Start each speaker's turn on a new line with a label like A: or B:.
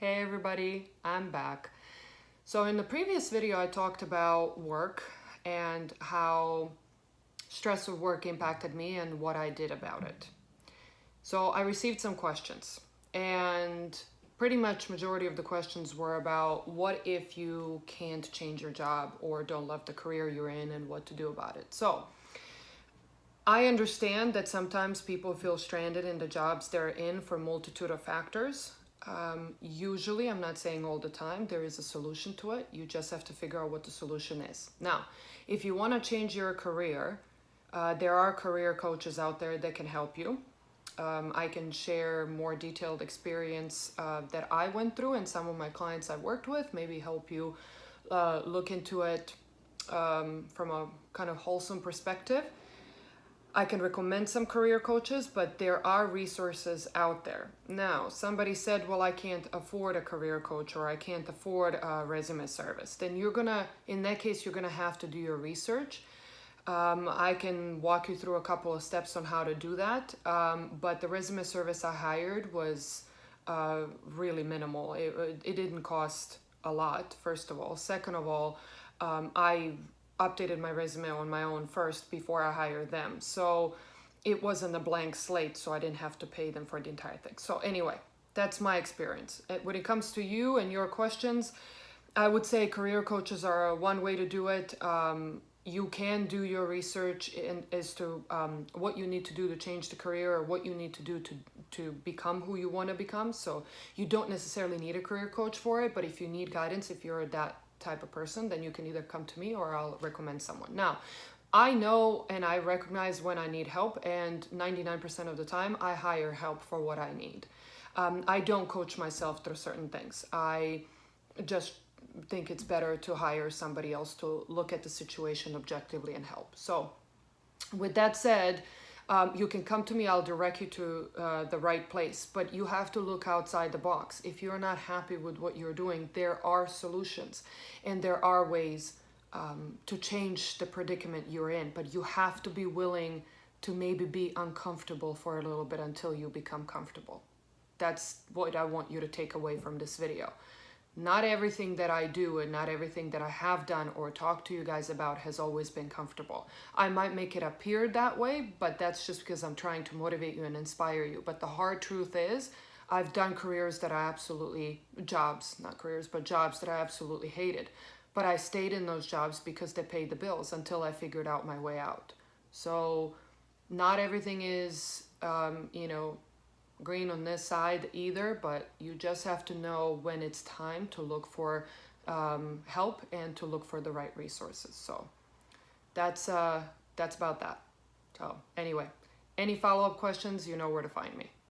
A: Hey everybody, I'm back. So in the previous video I talked about work and how stress of work impacted me and what I did about it. So I received some questions and pretty much majority of the questions were about what if you can't change your job or don't love the career you're in and what to do about it. So I understand that sometimes people feel stranded in the jobs they're in for a multitude of factors. Usually, I'm not saying all the time, there is a solution to it. You just have to figure out what the solution is. Now, if you want to change your career, there are career coaches out there that can help you. I can share more detailed experience that I went through and some of my clients I worked with, maybe help you look into it from a kind of wholesome perspective. I can recommend some career coaches, but there are resources out there. Now, somebody said, well, I can't afford a career coach or I can't afford a resume service. Then in that case, you're gonna have to do your research. I can walk you through a couple of steps on how to do that. But the resume service I hired was really minimal. It didn't cost a lot, first of all. Second of all, I updated my resume on my own first before I hired them. So it wasn't a blank slate, so I didn't have to pay them for the entire thing. So anyway, that's my experience. When it comes to you and your questions, I would say career coaches are one way to do it. You can do your research as to what you need to do to change the career or what you need to do to become who you want to become. So you don't necessarily need a career coach for it, but if you need guidance, if you're that type of person, then you can either come to me or I'll recommend someone. Now, I know and I recognize when I need help, and 99% of the time I hire help for what I need. I don't coach myself through certain things. I just think it's better to hire somebody else to look at the situation objectively and help. So with that said, you can come to me, I'll direct you to the right place, but you have to look outside the box. If you're not happy with what you're doing, there are solutions and there are ways to change the predicament you're in, but you have to be willing to maybe be uncomfortable for a little bit until you become comfortable. That's what I want you to take away from this video. Not everything that I do and not everything that I have done or talked to you guys about has always been comfortable. I might make it appear that way, but that's just because I'm trying to motivate you and inspire you. But the hard truth is, I've done careers that I absolutely, jobs, not careers, but jobs that I absolutely hated. But I stayed in those jobs because they paid the bills until I figured out my way out. So not everything is, green on this side either, but you just have to know when it's time to look for help and to look for the right resources. So that's about that. So anyway, any follow-up questions, you know where to find me.